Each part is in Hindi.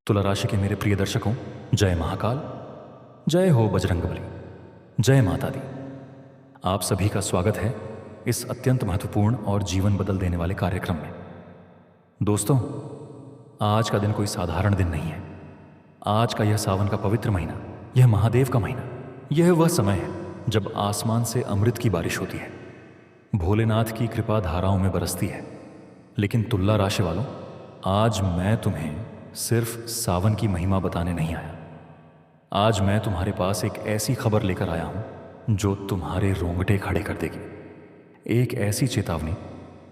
तुला राशि के मेरे प्रिय दर्शकों, जय महाकाल, जय हो बजरंगबली, जय माता दी। आप सभी का स्वागत है इस अत्यंत महत्वपूर्ण और जीवन बदल देने वाले कार्यक्रम में। दोस्तों, आज का दिन कोई साधारण दिन नहीं है। आज का यह सावन का पवित्र महीना, यह महादेव का महीना, यह वह समय है जब आसमान से अमृत की बारिश होती है, भोलेनाथ की कृपा धाराओं में बरसती है। लेकिन तुला राशि वालों, आज मैं तुम्हें सिर्फ सावन की महिमा बताने नहीं आया। आज मैं तुम्हारे पास एक ऐसी खबर लेकर आया हूं जो तुम्हारे रोंगटे खड़े कर देगी। एक ऐसी चेतावनी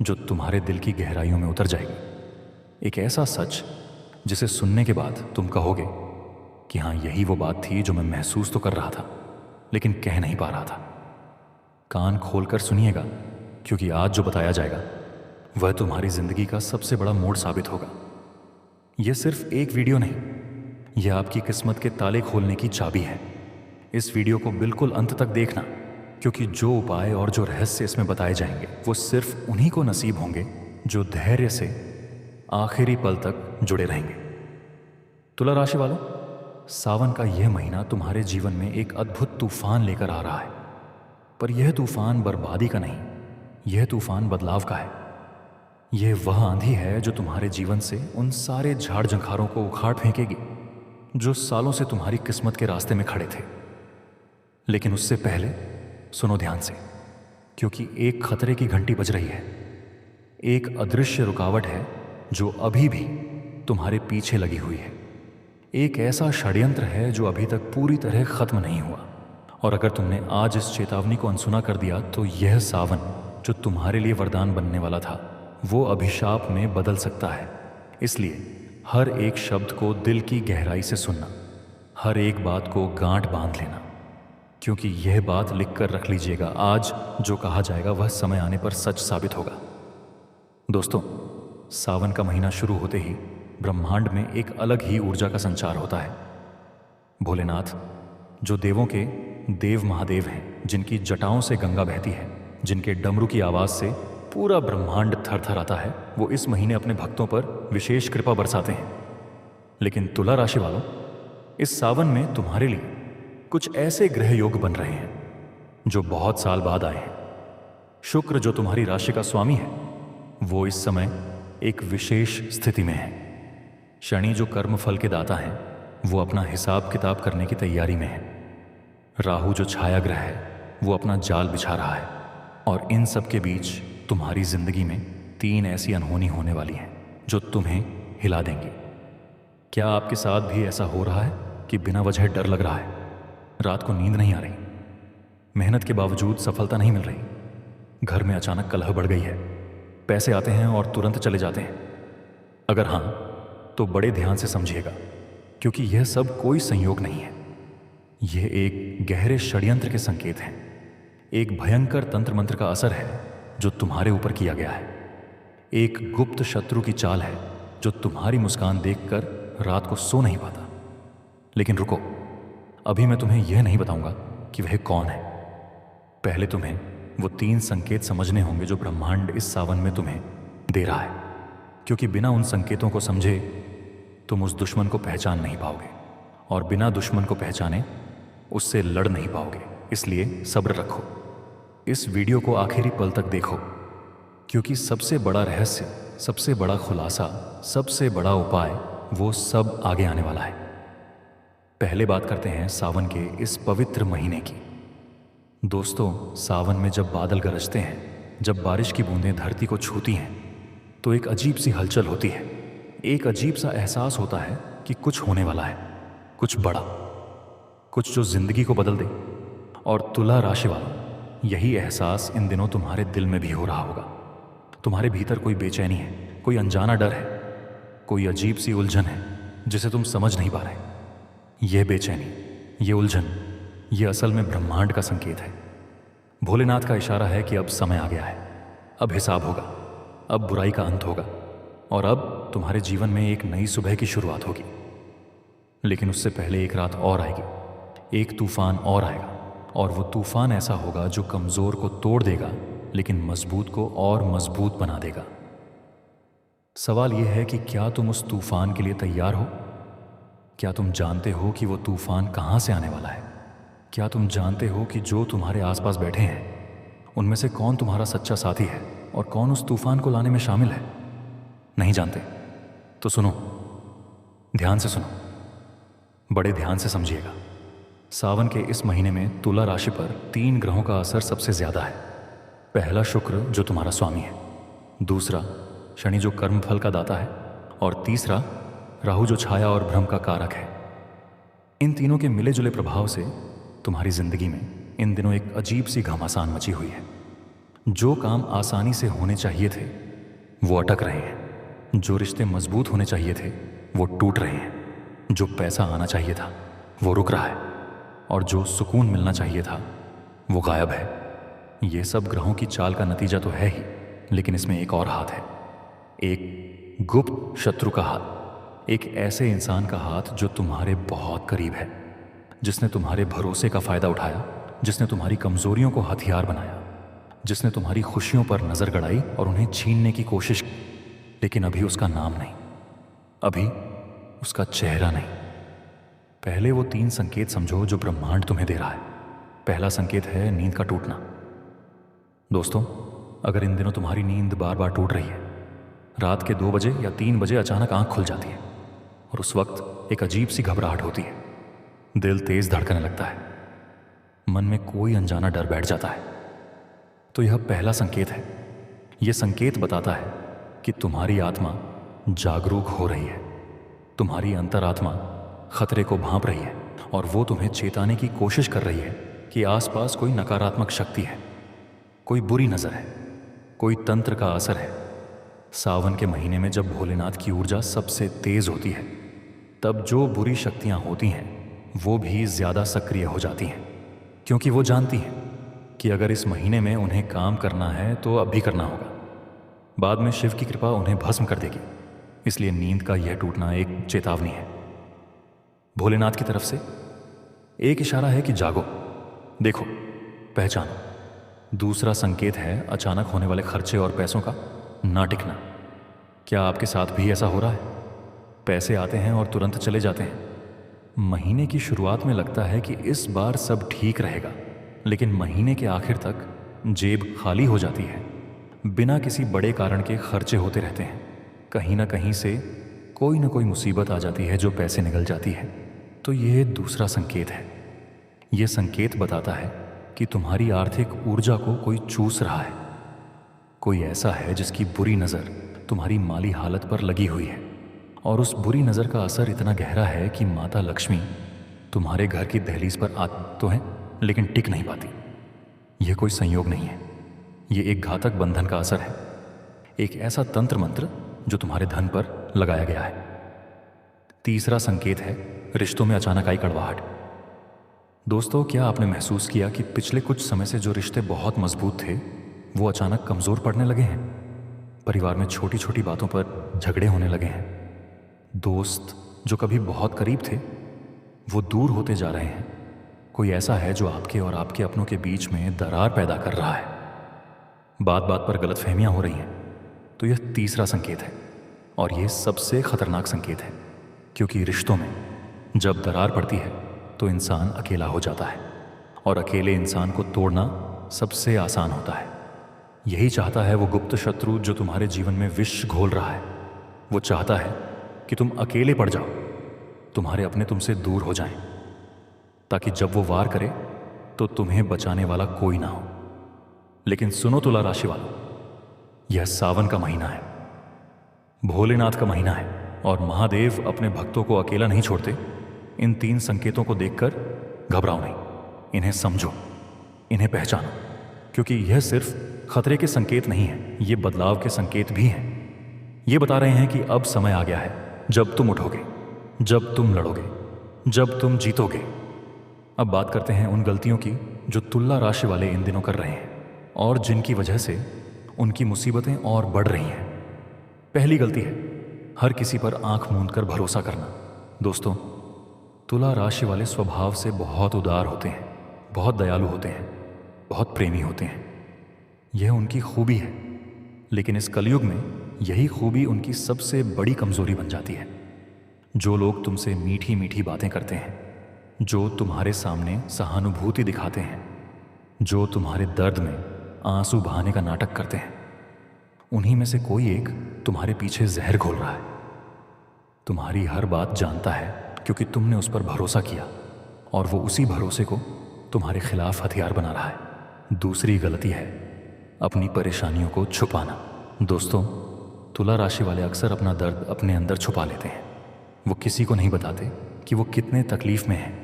जो तुम्हारे दिल की गहराइयों में उतर जाएगी। एक ऐसा सच जिसे सुनने के बाद तुम कहोगे कि हाँ, यही वो बात थी जो मैं महसूस तो कर रहा था लेकिन कह नहीं पा रहा था। कान खोलकर सुनिएगा, क्योंकि आज जो बताया जाएगा वह तुम्हारी जिंदगी का सबसे बड़ा मोड़ साबित होगा। यह सिर्फ एक वीडियो नहीं, यह आपकी किस्मत के ताले खोलने की चाबी है। इस वीडियो को बिल्कुल अंत तक देखना, क्योंकि जो उपाय और जो रहस्य इसमें बताए जाएंगे वो सिर्फ उन्हीं को नसीब होंगे जो धैर्य से आखिरी पल तक जुड़े रहेंगे। तुला राशि वालों, सावन का यह महीना तुम्हारे जीवन में एक अद्भुत तूफान लेकर आ रहा है। पर यह तूफान बर्बादी का नहीं, यह तूफान बदलाव का है। यह वह आंधी है जो तुम्हारे जीवन से उन सारे झाड़ झंखारों को उखाड़ फेंकेगी जो सालों से तुम्हारी किस्मत के रास्ते में खड़े थे। लेकिन उससे पहले सुनो ध्यान से, क्योंकि एक खतरे की घंटी बज रही है। एक अदृश्य रुकावट है जो अभी भी तुम्हारे पीछे लगी हुई है। एक ऐसा षड्यंत्र है जो अभी तक पूरी तरह खत्म नहीं हुआ। और अगर तुमने आज इस चेतावनी को अनसुना कर दिया तो यह सावन जो तुम्हारे लिए वरदान बनने वाला था वो अभिशाप में बदल सकता है। इसलिए हर एक शब्द को दिल की गहराई से सुनना, हर एक बात को गांठ बांध लेना, क्योंकि यह बात लिख कर रख लीजिएगा। आज जो कहा जाएगा वह समय आने पर सच साबित होगा। दोस्तों, सावन का महीना शुरू होते ही ब्रह्मांड में एक अलग ही ऊर्जा का संचार होता है। भोलेनाथ, जो देवों के देव महादेव हैं, जिनकी जटाओं से गंगा बहती है, जिनके डमरू की आवाज से पूरा ब्रह्मांड थरथराता है, वो इस महीने अपने भक्तों पर विशेष कृपा बरसाते हैं। लेकिन तुला राशि वालों, इस सावन में तुम्हारे लिए कुछ ऐसे ग्रह योग बन रहे हैं जो बहुत साल बाद आए हैं। शुक्र, जो तुम्हारी राशि का स्वामी है, वो इस समय एक विशेष स्थिति में है। शनि, जो कर्म फल के दाता हैं, वो अपना हिसाब किताब करने की तैयारी में है। राहु, जो छाया ग्रह है, वो अपना जाल बिछा रहा है। और इन सब के बीच तुम्हारी जिंदगी में 3 ऐसी अनहोनी होने वाली हैं जो तुम्हें हिला देंगी। क्या आपके साथ भी ऐसा हो रहा है कि बिना वजह डर लग रहा है, रात को नींद नहीं आ रही, मेहनत के बावजूद सफलता नहीं मिल रही, घर में अचानक कलह बढ़ गई है, पैसे आते हैं और तुरंत चले जाते हैं? अगर हाँ, तो बड़े ध्यान से समझिएगा, क्योंकि यह सब कोई संयोग नहीं है। यह एक गहरे षड्यंत्र के संकेत हैं। एक भयंकर तंत्र मंत्र का असर है जो तुम्हारे ऊपर किया गया है। एक गुप्त शत्रु की चाल है जो तुम्हारी मुस्कान देखकर रात को सो नहीं पाता। लेकिन रुको, अभी मैं तुम्हें यह नहीं बताऊंगा कि वह कौन है। पहले तुम्हें वो 3 संकेत समझने होंगे जो ब्रह्मांड इस सावन में तुम्हें दे रहा है, क्योंकि बिना उन संकेतों को समझे तुम उस दुश्मन को पहचान नहीं पाओगे, और बिना दुश्मन को पहचाने उससे लड़ नहीं पाओगे। इसलिए सब्र रखो, इस वीडियो को आखिरी पल तक देखो, क्योंकि सबसे बड़ा रहस्य, सबसे बड़ा खुलासा, सबसे बड़ा उपाय वो सब आगे आने वाला है। पहले बात करते हैं सावन के इस पवित्र महीने की। दोस्तों, सावन में जब बादल गरजते हैं, जब बारिश की बूंदें धरती को छूती हैं, तो एक अजीब सी हलचल होती है। एक अजीब सा एहसास होता है कि कुछ होने वाला है, कुछ बड़ा, कुछ जो जिंदगी को बदल दे। और तुला राशि वालों, यही एहसास इन दिनों तुम्हारे दिल में भी हो रहा होगा। तुम्हारे भीतर कोई बेचैनी है, कोई अनजाना डर है, कोई अजीब सी उलझन है जिसे तुम समझ नहीं पा रहे। यह बेचैनी, ये उलझन, ये असल में ब्रह्मांड का संकेत है। भोलेनाथ का इशारा है कि अब समय आ गया है, अब हिसाब होगा, अब बुराई का अंत होगा, और अब तुम्हारे जीवन में एक नई सुबह की शुरुआत होगी। लेकिन उससे पहले एक रात और आएगी, एक तूफान और आएगा, और वो तूफान ऐसा होगा जो कमजोर को तोड़ देगा लेकिन मजबूत को और मजबूत बना देगा। सवाल यह है कि क्या तुम उस तूफान के लिए तैयार हो? क्या तुम जानते हो कि वो तूफान कहाँ से आने वाला है? क्या तुम जानते हो कि जो तुम्हारे आसपास बैठे हैं उनमें से कौन तुम्हारा सच्चा साथी है और कौन उस तूफान को लाने में शामिल है? नहीं जानते? तो सुनो, ध्यान से सुनो, बड़े ध्यान से समझिएगा। सावन के इस महीने में तुला राशि पर 3 ग्रहों का असर सबसे ज्यादा है। पहला शुक्र जो तुम्हारा स्वामी है, दूसरा शनि जो कर्म फल का दाता है, और तीसरा राहु जो छाया और भ्रम का कारक है। इन तीनों के मिले जुले प्रभाव से तुम्हारी जिंदगी में इन दिनों एक अजीब सी घमासान मची हुई है। जो काम आसानी से होने चाहिए थे वो अटक रहे हैं, जो रिश्ते मजबूत होने चाहिए थे वो टूट रहे हैं, जो पैसा आना चाहिए था वो रुक रहा है, और जो सुकून मिलना चाहिए था वो गायब है। ये सब ग्रहों की चाल का नतीजा तो है ही, लेकिन इसमें एक और हाथ है, एक गुप्त शत्रु का हाथ, एक ऐसे इंसान का हाथ जो तुम्हारे बहुत करीब है, जिसने तुम्हारे भरोसे का फायदा उठाया, जिसने तुम्हारी कमजोरियों को हथियार बनाया, जिसने तुम्हारी खुशियों पर नजर गड़ाई और उन्हें छीनने की कोशिश की। लेकिन अभी उसका नाम नहीं, अभी उसका चेहरा नहीं। पहले वो 3 संकेत समझो जो ब्रह्मांड तुम्हें दे रहा है। पहला संकेत है नींद का टूटना। दोस्तों, अगर इन दिनों तुम्हारी नींद बार बार टूट रही है, रात के 2 बजे या 3 बजे अचानक आंख खुल जाती है और उस वक्त एक अजीब सी घबराहट होती है, दिल तेज धड़कने लगता है, मन में कोई अनजाना डर बैठ जाता है, तो यह पहला संकेत है। यह संकेत बताता है कि तुम्हारी आत्मा जागरूक हो रही है, तुम्हारी अंतरात्मा खतरे को भांप रही है और वो तुम्हें चेताने की कोशिश कर रही है कि आसपास कोई नकारात्मक शक्ति है, कोई बुरी नजर है, कोई तंत्र का असर है। सावन के महीने में जब भोलेनाथ की ऊर्जा सबसे तेज होती है, तब जो बुरी शक्तियां होती हैं वो भी ज्यादा सक्रिय हो जाती हैं, क्योंकि वो जानती हैं कि अगर इस महीने में उन्हें काम करना है तो अब भी करना होगा, बाद में शिव की कृपा उन्हें भस्म कर देगी। इसलिए नींद का यह टूटना एक चेतावनी है भोलेनाथ की तरफ से, एक इशारा है कि जागो, देखो, पहचानो। दूसरा संकेत है अचानक होने वाले खर्चे और पैसों का ना टिकना। क्या आपके साथ भी ऐसा हो रहा है? पैसे आते हैं और तुरंत चले जाते हैं। महीने की शुरुआत में लगता है कि इस बार सब ठीक रहेगा, लेकिन महीने के आखिर तक जेब खाली हो जाती है। बिना किसी बड़े कारण के खर्चे होते रहते हैं, कहीं ना कहीं से कोई ना कोई मुसीबत आ जाती है जो पैसे निकल जाती है। तो ये दूसरा संकेत है। ये संकेत बताता है कि तुम्हारी आर्थिक ऊर्जा को कोई चूस रहा है, कोई ऐसा है जिसकी बुरी नज़र तुम्हारी माली हालत पर लगी हुई है, और उस बुरी नज़र का असर इतना गहरा है कि माता लक्ष्मी तुम्हारे घर की दहलीज पर आ तो है लेकिन टिक नहीं पाती। यह कोई संयोग नहीं है, ये एक घातक बंधन का असर है, एक ऐसा तंत्र मंत्र जो तुम्हारे धन पर लगाया गया है। तीसरा संकेत है रिश्तों में अचानक आई कड़वाहट। दोस्तों, क्या आपने महसूस किया कि पिछले कुछ समय से जो रिश्ते बहुत मजबूत थे वो अचानक कमजोर पड़ने लगे हैं? परिवार में छोटी छोटी बातों पर झगड़े होने लगे हैं। दोस्त जो कभी बहुत करीब थे वो दूर होते जा रहे हैं। कोई ऐसा है जो आपके और आपके अपनों के बीच में दरार पैदा कर रहा है। बात बात पर गलतफहमियां हो रही हैं। तो यह तीसरा संकेत है, और यह सबसे खतरनाक संकेत है, क्योंकि रिश्तों में जब दरार पड़ती है तो इंसान अकेला हो जाता है, और अकेले इंसान को तोड़ना सबसे आसान होता है। यही चाहता है वो गुप्त शत्रु जो तुम्हारे जीवन में विष घोल रहा है। वो चाहता है कि तुम अकेले पड़ जाओ, तुम्हारे अपने तुमसे दूर हो जाएं, ताकि जब वो वार करे तो तुम्हें बचाने वाला कोई ना हो। लेकिन सुनो तुला राशि वालों, यह सावन का महीना है, भोलेनाथ का महीना है, और महादेव अपने भक्तों को अकेला नहीं छोड़ते। इन 3 संकेतों को देखकर घबराओ नहीं, इन्हें समझो, इन्हें पहचानो, क्योंकि यह सिर्फ खतरे के संकेत नहीं है, ये बदलाव के संकेत भी हैं। ये बता रहे हैं कि अब समय आ गया है जब तुम उठोगे, जब तुम लड़ोगे, जब तुम जीतोगे। अब बात करते हैं उन गलतियों की जो तुला राशि वाले इन दिनों कर रहे हैं और जिनकी वजह से उनकी मुसीबतें और बढ़ रही हैं। पहली गलती है हर किसी पर आंख मूंद कर भरोसा करना। दोस्तों, तुला राशि वाले स्वभाव से बहुत उदार होते हैं, बहुत दयालु होते हैं, बहुत प्रेमी होते हैं। यह उनकी खूबी है, लेकिन इस कलयुग में यही खूबी उनकी सबसे बड़ी कमजोरी बन जाती है। जो लोग तुमसे मीठी मीठी बातें करते हैं, जो तुम्हारे सामने सहानुभूति दिखाते हैं, जो तुम्हारे दर्द में आंसू बहाने का नाटक करते हैं, उन्हीं में से कोई एक तुम्हारे पीछे जहर घोल रहा है। तुम्हारी हर बात जानता है क्योंकि तुमने उस पर भरोसा किया, और वो उसी भरोसे को तुम्हारे खिलाफ हथियार बना रहा है। दूसरी गलती है अपनी परेशानियों को छुपाना। दोस्तों, तुला राशि वाले अक्सर अपना दर्द अपने अंदर छुपा लेते हैं। वो किसी को नहीं बताते कि वो कितने तकलीफ में हैं।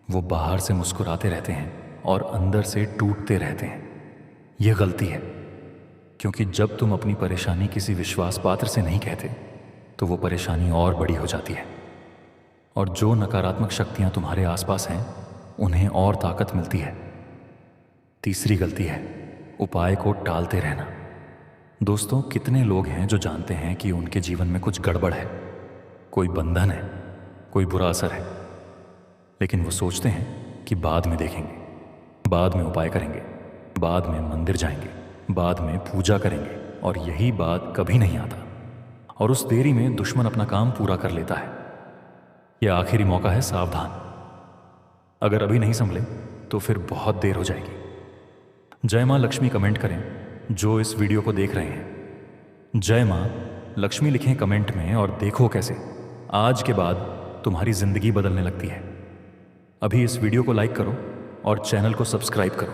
वो बाहर से मुस्कुराते रहते हैं और अंदर से टूटते रहते हैं। यह गलती है, क्योंकि जब तुम अपनी परेशानी किसी विश्वास पात्र से नहीं कहते तो वो परेशानी और बड़ी हो जाती है, और जो नकारात्मक शक्तियां तुम्हारे आसपास हैं उन्हें और ताकत मिलती है। तीसरी गलती है उपाय को टालते रहना। दोस्तों, कितने लोग हैं जो जानते हैं कि उनके जीवन में कुछ गड़बड़ है, कोई बंधन है, कोई बुरा असर है, लेकिन वो सोचते हैं कि बाद में देखेंगे, बाद में उपाय करेंगे, बाद में मंदिर जाएंगे, बाद में पूजा करेंगे, और यही बात कभी नहीं आता। और उस देरी में दुश्मन अपना काम पूरा कर लेता है। यह आखिरी मौका है, सावधान। अगर अभी नहीं संभले तो फिर बहुत देर हो जाएगी। जय मां लक्ष्मी कमेंट करें जो इस वीडियो को देख रहे हैं। जय मां लक्ष्मी लिखें कमेंट में, और देखो कैसे आज के बाद तुम्हारी जिंदगी बदलने लगती है। अभी इस वीडियो को लाइक करो और चैनल को सब्सक्राइब करो,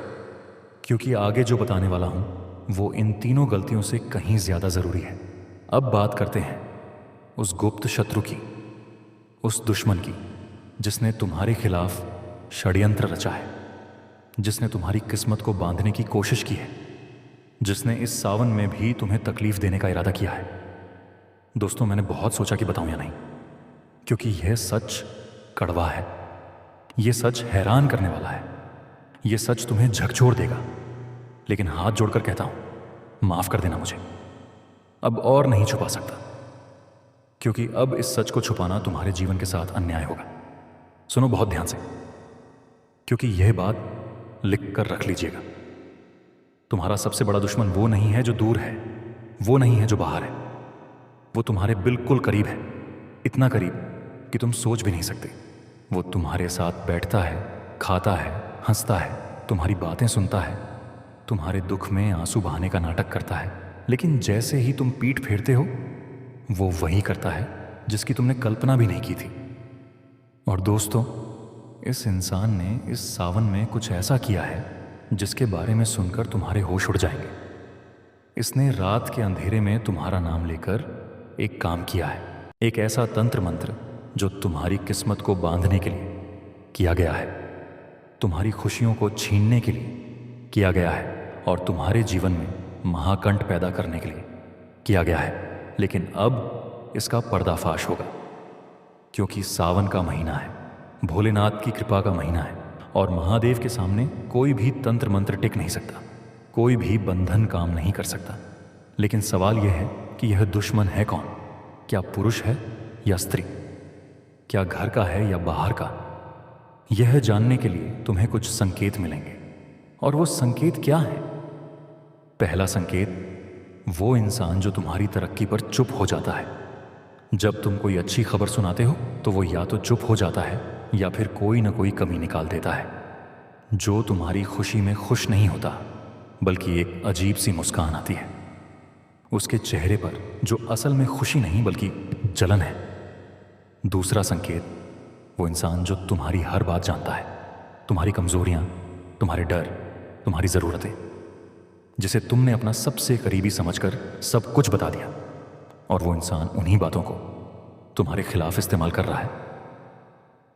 क्योंकि आगे जो बताने वाला हूं वो इन तीनों गलतियों से कहीं ज्यादा जरूरी है। अब बात करते हैं उस गुप्त शत्रु की, उस दुश्मन की जिसने तुम्हारे खिलाफ षड्यंत्र रचा है, जिसने तुम्हारी किस्मत को बांधने की कोशिश की है, जिसने इस सावन में भी तुम्हें तकलीफ देने का इरादा किया है। दोस्तों, मैंने बहुत सोचा कि बताऊं या नहीं, क्योंकि यह सच कड़वा है, यह सच हैरान करने वाला है, यह सच तुम्हें झकझोर देगा। लेकिन हाथ जोड़कर कहता हूं, माफ कर देना मुझे। अब और नहीं छुपा सकता, क्योंकि अब इस सच को छुपाना तुम्हारे जीवन के साथ अन्याय होगा। सुनो बहुत ध्यान से, क्योंकि यह बात लिख कर रख लीजिएगा। तुम्हारा सबसे बड़ा दुश्मन वो नहीं है जो दूर है, वो नहीं है जो बाहर है, वो तुम्हारे बिल्कुल करीब है, इतना करीब कि तुम सोच भी नहीं सकते। वो तुम्हारे साथ बैठता है, खाता है, हंसता है, तुम्हारी बातें सुनता है, तुम्हारे दुख में आंसू बहाने का नाटक करता है, लेकिन जैसे ही तुम पीठ फेरते हो वो वही करता है जिसकी तुमने कल्पना भी नहीं की थी। और दोस्तों, इस इंसान ने इस सावन में कुछ ऐसा किया है जिसके बारे में सुनकर तुम्हारे होश उड़ जाएंगे। इसने रात के अंधेरे में तुम्हारा नाम लेकर एक काम किया है, एक ऐसा तंत्र मंत्र जो तुम्हारी किस्मत को बांधने के लिए किया गया है, तुम्हारी खुशियों को छीनने के लिए किया गया है, और तुम्हारे जीवन में महाकंट पैदा करने के लिए किया गया है। लेकिन अब इसका पर्दाफाश होगा, क्योंकि सावन का महीना है, भोलेनाथ की कृपा का महीना है, और महादेव के सामने कोई भी तंत्र मंत्र टिक नहीं सकता, कोई भी बंधन काम नहीं कर सकता। लेकिन सवाल यह है कि यह दुश्मन है कौन? क्या पुरुष है या स्त्री? क्या घर का है या बाहर का? यह जानने के लिए तुम्हें कुछ संकेत मिलेंगे। और वो संकेत क्या है? पहला संकेत, वो इंसान जो तुम्हारी तरक्की पर चुप हो जाता है। जब तुम कोई अच्छी खबर सुनाते हो तो वो या तो चुप हो जाता है या फिर कोई ना कोई कमी निकाल देता है। जो तुम्हारी खुशी में खुश नहीं होता, बल्कि एक अजीब सी मुस्कान आती है उसके चेहरे पर, जो असल में खुशी नहीं बल्कि जलन है। दूसरा संकेत, वो इंसान जो तुम्हारी हर बात जानता है, तुम्हारी कमजोरियां, तुम्हारे डर, तुम्हारी ज़रूरतें, जिसे तुमने अपना सबसे करीबी समझकर सब कुछ बता दिया, और वो इंसान उन्हीं बातों को तुम्हारे खिलाफ इस्तेमाल कर रहा है।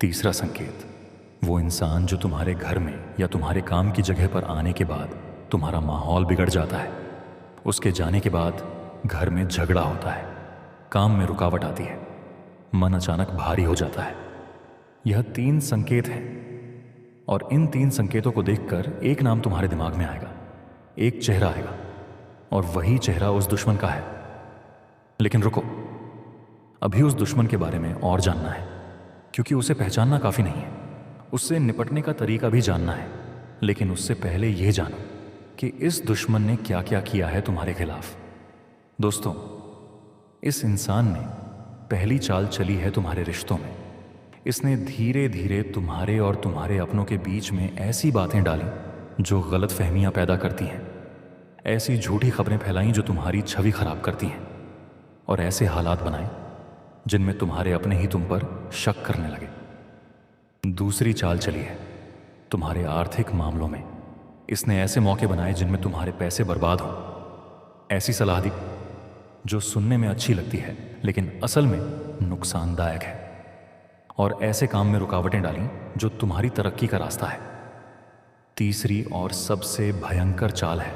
तीसरा संकेत, वो इंसान जो तुम्हारे घर में या तुम्हारे काम की जगह पर आने के बाद तुम्हारा माहौल बिगड़ जाता है। उसके जाने के बाद घर में झगड़ा होता है, काम में रुकावट आती है, मन अचानक भारी हो जाता है। यह 3 संकेत हैं, और इन 3 संकेतों को देखकर एक नाम तुम्हारे दिमाग में आएगा, एक चेहरा आएगा, और वही चेहरा उस दुश्मन का है। लेकिन रुको, अभी उस दुश्मन के बारे में और जानना है, क्योंकि उसे पहचानना काफी नहीं है, उससे निपटने का तरीका भी जानना है। लेकिन उससे पहले यह जानो कि इस दुश्मन ने क्या क्या किया है तुम्हारे खिलाफ। दोस्तों, इस इंसान ने पहली चाल चली है तुम्हारे रिश्तों में। इसने धीरे धीरे तुम्हारे और तुम्हारे अपनों के बीच में ऐसी बातें डाली जो गलत फहमियाँ पैदा करती हैं, ऐसी झूठी खबरें फैलाई जो तुम्हारी छवि खराब करती हैं, और ऐसे हालात बनाए जिनमें तुम्हारे अपने ही तुम पर शक करने लगे। दूसरी चाल चली है तुम्हारे आर्थिक मामलों में। इसने ऐसे मौके बनाए जिनमें तुम्हारे पैसे बर्बाद हों, ऐसी सलाह दी जो सुनने में अच्छी लगती है लेकिन असल में नुकसानदायक है, और ऐसे काम में रुकावटें डाली जो तुम्हारी तरक्की का रास्ता है। तीसरी और सबसे भयंकर चाल है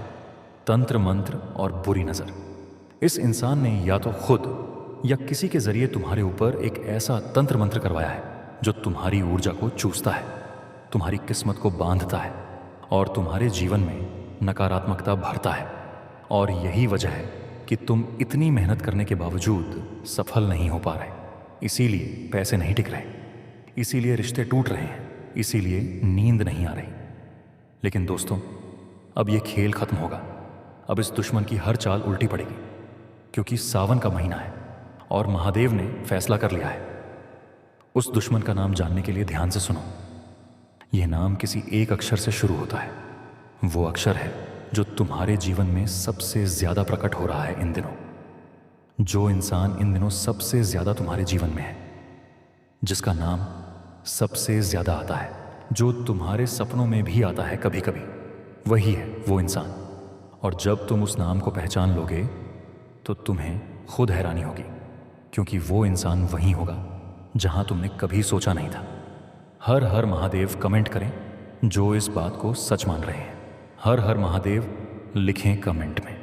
तंत्र मंत्र और बुरी नज़र। इस इंसान ने या तो खुद या किसी के जरिए तुम्हारे ऊपर एक ऐसा तंत्र मंत्र करवाया है जो तुम्हारी ऊर्जा को चूसता है, तुम्हारी किस्मत को बांधता है और तुम्हारे जीवन में नकारात्मकता भरता है। और यही वजह है कि तुम इतनी मेहनत करने के बावजूद सफल नहीं हो पा रहे। इसीलिए पैसे नहीं टिक रहे, इसीलिए रिश्ते टूट रहे हैं, इसीलिए नींद नहीं आ रही। लेकिन दोस्तों, अब ये खेल खत्म होगा। अब इस दुश्मन की हर चाल उल्टी पड़ेगी, क्योंकि सावन का महीना है और महादेव ने फैसला कर लिया है। उस दुश्मन का नाम जानने के लिए ध्यान से सुनो। यह नाम किसी एक अक्षर से शुरू होता है। वो अक्षर है जो तुम्हारे जीवन में सबसे ज्यादा प्रकट हो रहा है इन दिनों। जो इंसान इन दिनों सबसे ज्यादा तुम्हारे जीवन में है, जिसका नाम सबसे ज्यादा आता है, जो तुम्हारे सपनों में भी आता है कभी कभी, वही है वो इंसान। और जब तुम उस नाम को पहचान लोगे तो तुम्हें खुद हैरानी होगी, क्योंकि वो इंसान वही होगा जहां तुमने कभी सोचा नहीं था। हर हर महादेव कमेंट करें जो इस बात को सच मान रहे हैं। हर हर महादेव लिखें कमेंट में।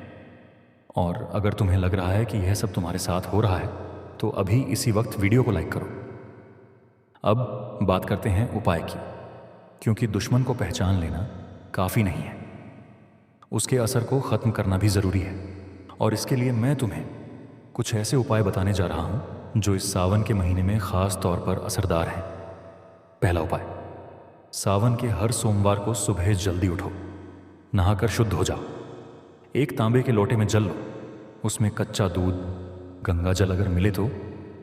और अगर तुम्हें लग रहा है कि यह सब तुम्हारे साथ हो रहा है तो अभी इसी वक्त वीडियो को लाइक करो। अब बात करते हैं उपाय की, क्योंकि दुश्मन को पहचान लेना काफ़ी नहीं है, उसके असर को ख़त्म करना भी ज़रूरी है। और इसके लिए मैं तुम्हें कुछ ऐसे उपाय बताने जा रहा हूँ जो इस सावन के महीने में ख़ास तौर पर असरदार हैं। पहला उपाय, सावन के हर सोमवार को सुबह जल्दी उठो, नहाकर शुद्ध हो जाओ। एक तांबे के लोटे में जल लो, उसमें कच्चा दूध, गंगा जल अगर मिले तो,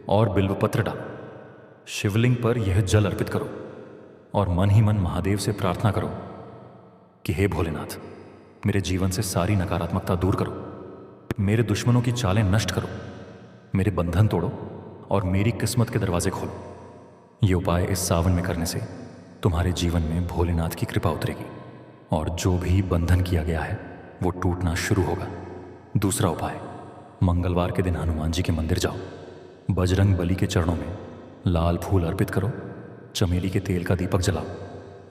और बिल्वपत्र डालो। शिवलिंग पर यह जल अर्पित करो और मन ही मन महादेव से प्रार्थना करो कि हे भोलेनाथ, मेरे जीवन से सारी नकारात्मकता दूर करो, मेरे दुश्मनों की चालें नष्ट करो, मेरे बंधन तोड़ो और मेरी किस्मत के दरवाजे खोलो। ये उपाय इस सावन में करने से तुम्हारे जीवन में भोलेनाथ की कृपा उतरेगी और जो भी बंधन किया गया है वो टूटना शुरू होगा। दूसरा उपाय, मंगलवार के दिन हनुमान जी के मंदिर जाओ, बजरंग बली के चरणों में लाल फूल अर्पित करो, चमेली के तेल का दीपक जलाओ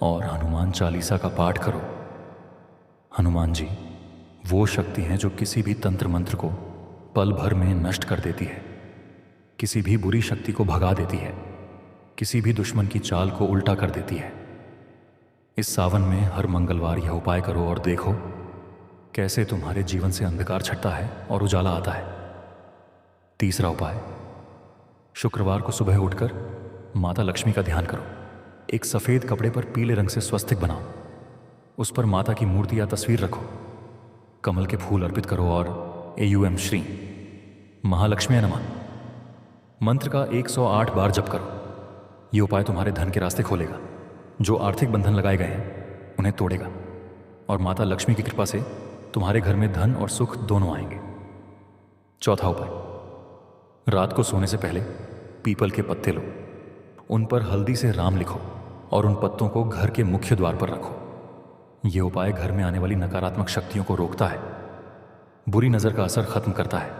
और हनुमान चालीसा का पाठ करो। हनुमान जी वो शक्ति हैं जो किसी भी तंत्र मंत्र को पल भर में नष्ट कर देती है, किसी भी बुरी शक्ति को भगा देती है, किसी भी दुश्मन की चाल को उल्टा कर देती है। इस सावन में हर मंगलवार यह उपाय करो और देखो कैसे तुम्हारे जीवन से अंधकार छटता है और उजाला आता है। तीसरा उपाय, शुक्रवार को सुबह उठकर माता लक्ष्मी का ध्यान करो। एक सफ़ेद कपड़े पर पीले रंग से स्वस्तिक बनाओ, उस पर माता की मूर्ति या तस्वीर रखो, कमल के फूल अर्पित करो और एयूएम श्री महालक्ष्मी नमः मंत्र का 108 बार जप करो। ये उपाय तुम्हारे धन के रास्ते खोलेगा, जो आर्थिक बंधन लगाए गए हैं उन्हें तोड़ेगा और माता लक्ष्मी की कृपा से तुम्हारे घर में धन और सुख दोनों आएंगे। चौथा उपाय, रात को सोने से पहले पीपल के पत्ते लो, उन पर हल्दी से राम लिखो और उन पत्तों को घर के मुख्य द्वार पर रखो। ये उपाय घर में आने वाली नकारात्मक शक्तियों को रोकता है, बुरी नज़र का असर खत्म करता है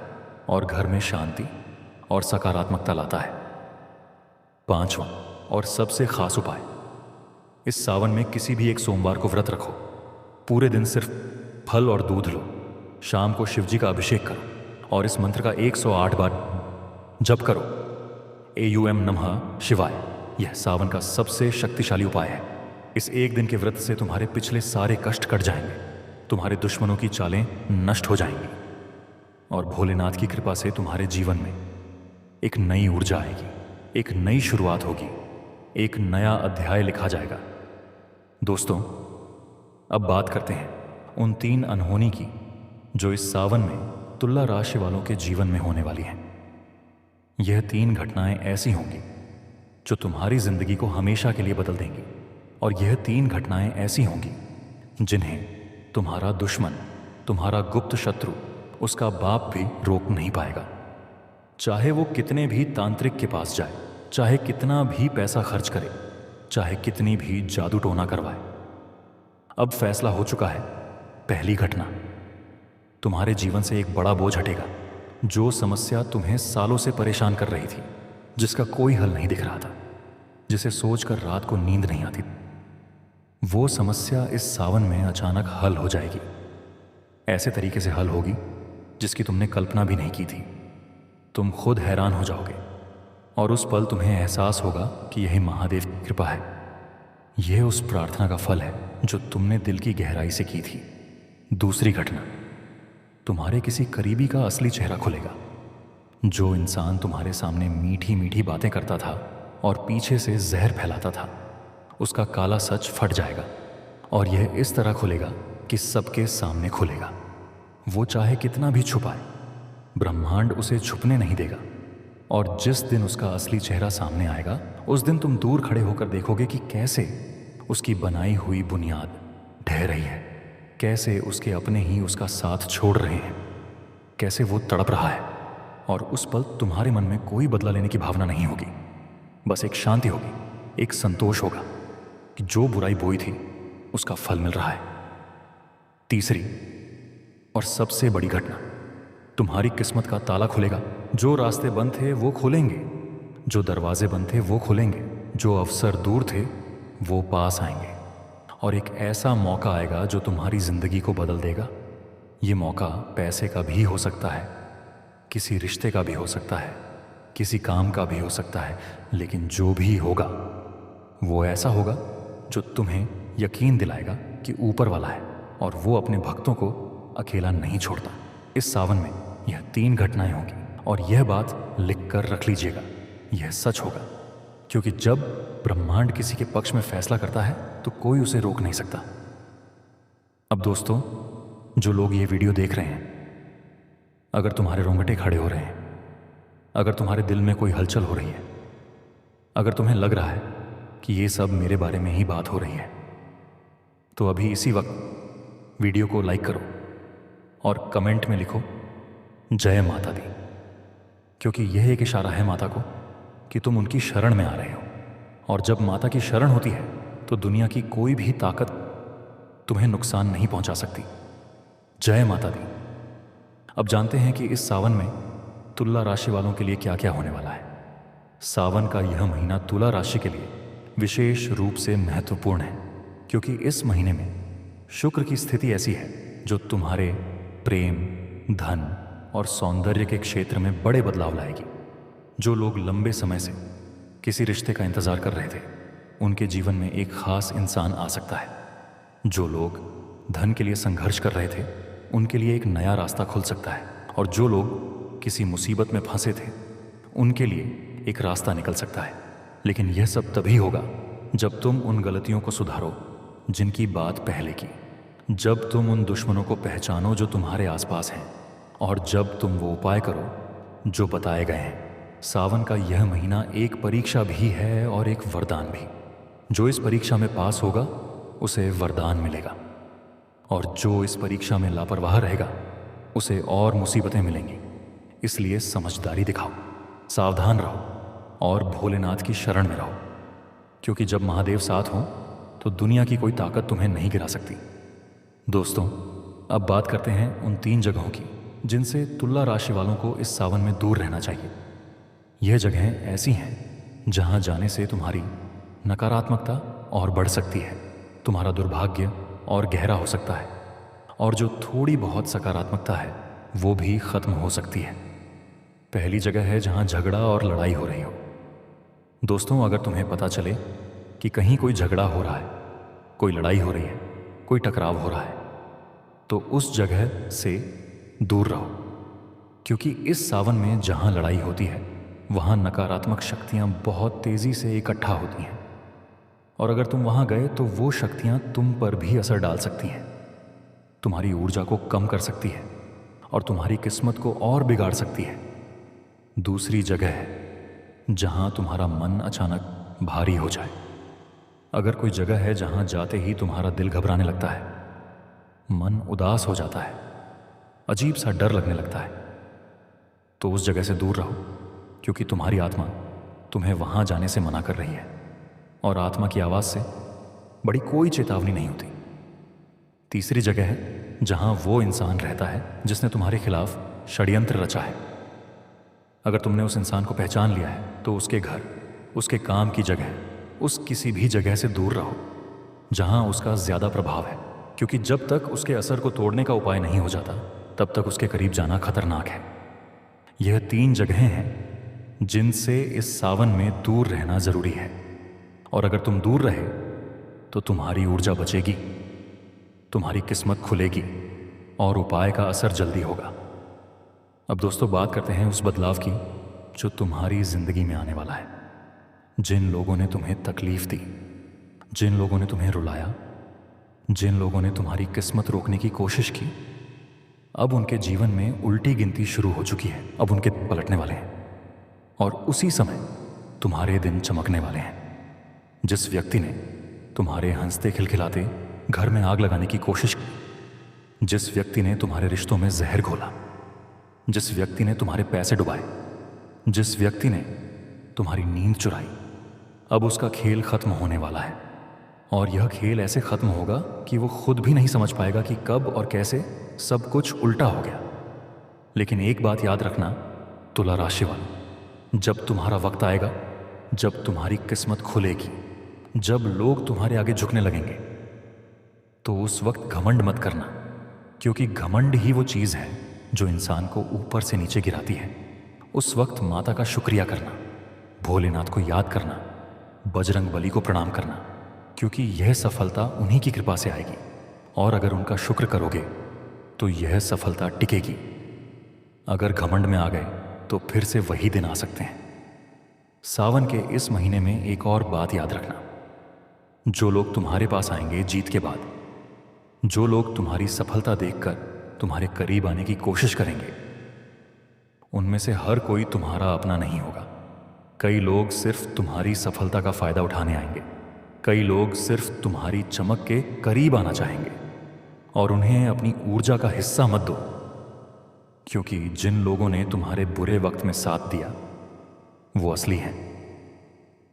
और घर में शांति और सकारात्मकता लाता है। पांचवा और सबसे खास उपाय, इस सावन में किसी भी एक सोमवार को व्रत रखो, पूरे दिन सिर्फ फल और दूध लो, शाम को शिवजी का अभिषेक करो और इस मंत्र का 108 बार जप करो, एयूएम नमः शिवाय। यह सावन का सबसे शक्तिशाली उपाय है। इस एक दिन के व्रत से तुम्हारे पिछले सारे कष्ट कट जाएंगे, तुम्हारे दुश्मनों की चालें नष्ट हो जाएंगी और भोलेनाथ की कृपा से तुम्हारे जीवन में एक नई ऊर्जा आएगी, एक नई शुरुआत होगी, एक नया अध्याय लिखा जाएगा। दोस्तों, अब बात करते हैं उन 3 अनहोनी की जो इस सावन में तुला राशि वालों के जीवन में होने वाली हैं। यह 3 घटनाएं ऐसी होंगी जो तुम्हारी जिंदगी को हमेशा के लिए बदल देंगी। और यह 3 घटनाएं ऐसी होंगी जिन्हें तुम्हारा दुश्मन, तुम्हारा गुप्त शत्रु, उसका बाप भी रोक नहीं पाएगा। चाहे वो कितने भी तांत्रिक के पास जाए, चाहे कितना भी पैसा खर्च करे, चाहे कितनी भी जादू टोना करवाए। अब फैसला हो चुका है। पहली घटना, तुम्हारे जीवन से एक बड़ा बोझ हटेगा। जो समस्या तुम्हें सालों से परेशान कर रही थी, जिसका कोई हल नहीं दिख रहा था, जिसे सोचकर रात को नींद नहीं आती, वो समस्या इस सावन में अचानक हल हो जाएगी। ऐसे तरीके से हल होगी जिसकी तुमने कल्पना भी नहीं की थी। तुम खुद हैरान हो जाओगे और उस पल तुम्हें एहसास होगा कि यही महादेव की कृपा है। यह उस प्रार्थना का फल है जो तुमने दिल की गहराई से की थी। दूसरी घटना, तुम्हारे किसी करीबी का असली चेहरा खुलेगा। जो इंसान तुम्हारे सामने मीठी मीठी बातें करता था और पीछे से जहर फैलाता था, उसका काला सच फट जाएगा। और यह इस तरह खुलेगा कि सबके सामने खुलेगा। वो चाहे कितना भी छुपाए, ब्रह्मांड उसे छुपने नहीं देगा। और जिस दिन उसका असली चेहरा सामने आएगा, उस दिन तुम दूर खड़े होकर देखोगे कि कैसे उसकी बनाई हुई बुनियाद ढह रही है, कैसे उसके अपने ही उसका साथ छोड़ रहे हैं, कैसे वो तड़प रहा है। और उस पल तुम्हारे मन में कोई बदला लेने की भावना नहीं होगी, बस एक शांति होगी, एक संतोष होगा कि जो बुराई बोई थी उसका फल मिल रहा है। तीसरी और सबसे बड़ी घटना, तुम्हारी किस्मत का ताला खुलेगा। जो रास्ते बंद थे वो खुलेंगे, जो दरवाजे बंद थे वो खुलेंगे, जो अवसर दूर थे वो पास आएंगे। और एक ऐसा मौका आएगा जो तुम्हारी जिंदगी को बदल देगा। ये मौका पैसे का भी हो सकता है, किसी रिश्ते का भी हो सकता है, किसी काम का भी हो सकता है, लेकिन जो भी होगा वो ऐसा होगा जो तुम्हें यकीन दिलाएगा कि ऊपर वाला है और वो अपने भक्तों को अकेला नहीं छोड़ता। इस सावन में यह 3 घटनाएं होंगी और यह बात लिख कर रख लीजिएगा। यह सच होगा, क्योंकि जब ब्रह्मांड किसी के पक्ष में फैसला करता है तो कोई उसे रोक नहीं सकता। अब दोस्तों, जो लोग ये वीडियो देख रहे हैं, अगर तुम्हारे रोंगटे खड़े हो रहे हैं, अगर तुम्हारे दिल में कोई हलचल हो रही है, अगर तुम्हें लग रहा है कि ये सब मेरे बारे में ही बात हो रही है, तो अभी इसी वक्त वीडियो को लाइक करो और कमेंट में लिखो जय माता दी, क्योंकि यह एक इशारा है माता को कि तुम उनकी शरण में आ रहे हो। और जब माता की शरण होती है तो दुनिया की कोई भी ताकत तुम्हें नुकसान नहीं पहुंचा सकती। जय माता दी। अब जानते हैं कि इस सावन में तुला राशि वालों के लिए क्या क्या होने वाला है। सावन का यह महीना तुला राशि के लिए विशेष रूप से महत्वपूर्ण है, क्योंकि इस महीने में शुक्र की स्थिति ऐसी है जो तुम्हारे प्रेम, धन और सौंदर्य के क्षेत्र में बड़े बदलाव लाएगी। जो लोग लंबे समय से किसी रिश्ते का इंतजार कर रहे थे, उनके जीवन में एक खास इंसान आ सकता है। जो लोग धन के लिए संघर्ष कर रहे थे, उनके लिए एक नया रास्ता खुल सकता है। और जो लोग किसी मुसीबत में फंसे थे, उनके लिए एक रास्ता निकल सकता है। लेकिन यह सब तभी होगा जब तुम उन गलतियों को सुधारो जिनकी बात पहले की, जब तुम उन दुश्मनों को पहचानो जो तुम्हारे आसपास हैं, और जब तुम वो उपाय करो जो बताए गए हैं। सावन का यह महीना एक परीक्षा भी है और एक वरदान भी। जो इस परीक्षा में पास होगा उसे वरदान मिलेगा, और जो इस परीक्षा में लापरवाह रहेगा उसे और मुसीबतें मिलेंगी। इसलिए समझदारी दिखाओ, सावधान रहो और भोलेनाथ की शरण में रहो, क्योंकि जब महादेव साथ हों तो दुनिया की कोई ताकत तुम्हें नहीं गिरा सकती। दोस्तों, अब बात करते हैं उन 3 जगहों की जिनसे तुला राशि वालों को इस सावन में दूर रहना चाहिए। यह जगहें ऐसी हैं जहां जाने से तुम्हारी नकारात्मकता और बढ़ सकती है, तुम्हारा दुर्भाग्य और गहरा हो सकता है, और जो थोड़ी बहुत सकारात्मकता है वो भी खत्म हो सकती है। पहली जगह है जहां झगड़ा और लड़ाई हो रही हो। दोस्तों, अगर तुम्हें पता चले कि कहीं कोई झगड़ा हो रहा है, कोई लड़ाई हो रही है, कोई टकराव हो रहा है, तो उस जगह से दूर रहो, क्योंकि इस सावन में जहां लड़ाई होती है वहां नकारात्मक शक्तियां बहुत तेजी से इकट्ठा होती हैं, और अगर तुम वहां गए तो वो शक्तियां तुम पर भी असर डाल सकती हैं, तुम्हारी ऊर्जा को कम कर सकती है और तुम्हारी किस्मत को और बिगाड़ सकती है। दूसरी जगह है जहां तुम्हारा मन अचानक भारी हो जाए। अगर कोई जगह है जहां जाते ही तुम्हारा दिल घबराने लगता है, मन उदास हो जाता है, अजीब सा डर लगने लगता है, तो उस जगह से दूर रहो, क्योंकि तुम्हारी आत्मा तुम्हें वहां जाने से मना कर रही है। और आत्मा की आवाज़ से बड़ी कोई चेतावनी नहीं होती। तीसरी जगह है जहां वो इंसान रहता है जिसने तुम्हारे खिलाफ षड्यंत्र रचा है। अगर तुमने उस इंसान को पहचान लिया है तो उसके घर, उसके काम की जगह, उस किसी भी जगह से दूर रहो जहां उसका ज़्यादा प्रभाव है, क्योंकि जब तक उसके असर को तोड़ने का उपाय नहीं हो जाता तब तक उसके करीब जाना खतरनाक है। यह 3 जगहें हैं जिनसे इस सावन में दूर रहना ज़रूरी है। और अगर तुम दूर रहे तो तुम्हारी ऊर्जा बचेगी, तुम्हारी किस्मत खुलेगी और उपाय का असर जल्दी होगा। अब दोस्तों, बात करते हैं उस बदलाव की जो तुम्हारी जिंदगी में आने वाला है। जिन लोगों ने तुम्हें तकलीफ दी, जिन लोगों ने तुम्हें रुलाया, जिन लोगों ने तुम्हारी किस्मत रोकने की कोशिश की, अब उनके जीवन में उल्टी गिनती शुरू हो चुकी है। अब उनके दिन पलटने वाले हैं और उसी समय तुम्हारे दिन चमकने वाले हैं। जिस व्यक्ति ने तुम्हारे हंसते खिलखिलाते घर में आग लगाने की कोशिश की, जिस व्यक्ति ने तुम्हारे रिश्तों में जहर घोला, जिस व्यक्ति ने तुम्हारे पैसे डुबाए, जिस व्यक्ति ने तुम्हारी नींद चुराई, अब उसका खेल खत्म होने वाला है। और यह खेल ऐसे खत्म होगा कि वो खुद भी नहीं समझ पाएगा कि कब और कैसे सब कुछ उल्टा हो गया। लेकिन एक बात याद रखना तुला राशि वालों, जब तुम्हारा वक्त आएगा, जब तुम्हारी किस्मत खुलेगी, जब लोग तुम्हारे आगे झुकने लगेंगे, तो उस वक्त घमंड मत करना, क्योंकि घमंड ही वो चीज़ है जो इंसान को ऊपर से नीचे गिराती है। उस वक्त माता का शुक्रिया करना, भोलेनाथ को याद करना, बजरंग बली को प्रणाम करना, क्योंकि यह सफलता उन्हीं की कृपा से आएगी। और अगर उनका शुक्र करोगे तो यह सफलता टिकेगी। अगर घमंड में आ गए तो फिर से वही दिन आ सकते हैं। सावन के इस महीने में एक और बात याद रखना, जो लोग तुम्हारे पास आएंगे जीत के बाद, जो लोग तुम्हारी सफलता देखकर तुम्हारे करीब आने की कोशिश करेंगे, उनमें से हर कोई तुम्हारा अपना नहीं होगा। कई लोग सिर्फ तुम्हारी सफलता का फायदा उठाने आएंगे, कई लोग सिर्फ तुम्हारी चमक के करीब आना चाहेंगे। और उन्हें अपनी ऊर्जा का हिस्सा मत दो, क्योंकि जिन लोगों ने तुम्हारे बुरे वक्त में साथ दिया वो असली हैं,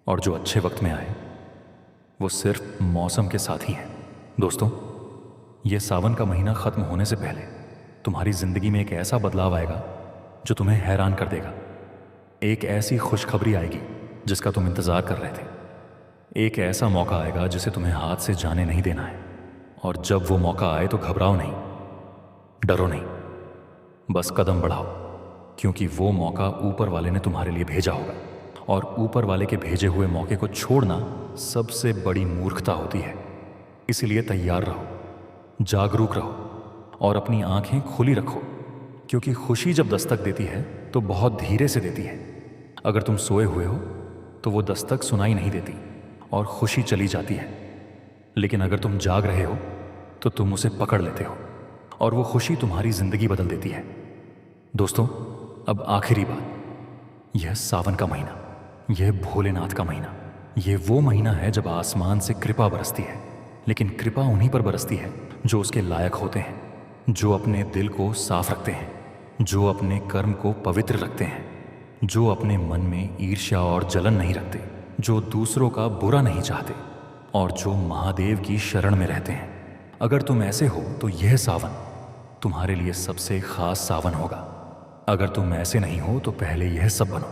और जो अच्छे वक्त में आए वो सिर्फ मौसम के साथ ही हैं। दोस्तों, ये सावन का महीना ख़त्म होने से पहले तुम्हारी ज़िंदगी में एक ऐसा बदलाव आएगा जो तुम्हें हैरान कर देगा। एक ऐसी खुशखबरी आएगी जिसका तुम इंतज़ार कर रहे थे। एक ऐसा मौका आएगा जिसे तुम्हें हाथ से जाने नहीं देना है। और जब वो मौका आए तो घबराओ नहीं, डरो नहीं, बस कदम बढ़ाओ, क्योंकि वो मौका ऊपर वाले ने तुम्हारे लिए भेजा होगा। और ऊपर वाले के भेजे हुए मौके को छोड़ना सबसे बड़ी मूर्खता होती है। इसलिए तैयार रहो, जागरूक रहो और अपनी आंखें खुली रखो, क्योंकि खुशी जब दस्तक देती है तो बहुत धीरे से देती है। अगर तुम सोए हुए हो तो वो दस्तक सुनाई नहीं देती और खुशी चली जाती है। लेकिन अगर तुम जाग रहे हो तो तुम उसे पकड़ लेते हो और वो खुशी तुम्हारी जिंदगी बदल देती है। दोस्तों, अब आखिरी बात, यह सावन का महीना, यह भोलेनाथ का महीना, यह वो महीना है जब आसमान से कृपा बरसती है। लेकिन कृपा उन्हीं पर बरसती है जो उसके लायक होते हैं, जो अपने दिल को साफ रखते हैं, जो अपने कर्म को पवित्र रखते हैं, जो अपने मन में ईर्ष्या और जलन नहीं रखते, जो दूसरों का बुरा नहीं चाहते और जो महादेव की शरण में रहते हैं। अगर तुम ऐसे हो तो यह सावन तुम्हारे लिए सबसे खास सावन होगा। अगर तुम ऐसे नहीं हो तो पहले यह सब बनो,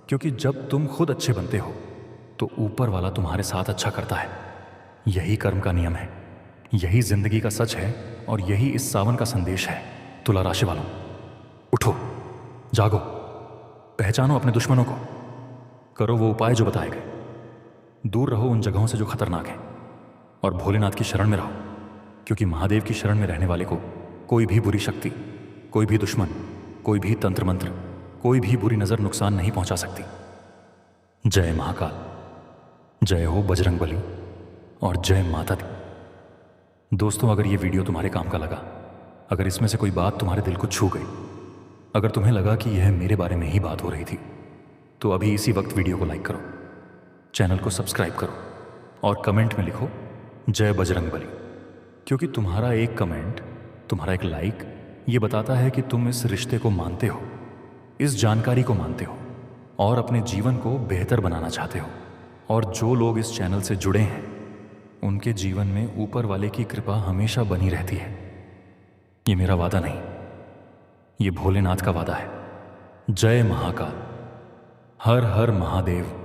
क्योंकि जब तुम खुद अच्छे बनते हो तो ऊपर वाला तुम्हारे साथ अच्छा करता है। यही कर्म का नियम है, यही जिंदगी का सच है और यही इस सावन का संदेश है। तुला राशि वालों, उठो, जागो, पहचानो अपने दुश्मनों को, करो वो उपाय जो बताए गए, दूर रहो उन जगहों से जो खतरनाक हैं और भोलेनाथ की शरण में रहो, क्योंकि महादेव की शरण में रहने वाले को कोई भी बुरी शक्ति, कोई भी दुश्मन, कोई भी तंत्र मंत्र, कोई भी बुरी नज़र नुकसान नहीं पहुंचा सकती। जय महाकाल, जय हो बजरंग बली और जय माता दी। दोस्तों, अगर ये वीडियो तुम्हारे काम का लगा, अगर इसमें से कोई बात तुम्हारे दिल को छू गई, अगर तुम्हें लगा कि यह मेरे बारे में ही बात हो रही थी तो अभी इसी वक्त वीडियो को लाइक करो, चैनल को सब्सक्राइब करो और कमेंट में लिखो जय बजरंगबली, क्योंकि तुम्हारा एक कमेंट, तुम्हारा एक लाइक ये बताता है कि तुम इस रिश्ते को मानते हो, इस जानकारी को मानते हो और अपने जीवन को बेहतर बनाना चाहते हो। और जो लोग इस चैनल से जुड़े हैं उनके जीवन में ऊपर वाले की कृपा हमेशा बनी रहती है। ये मेरा वादा नहीं, ये भोलेनाथ का वादा है। जय महाकाल, हर हर महादेव।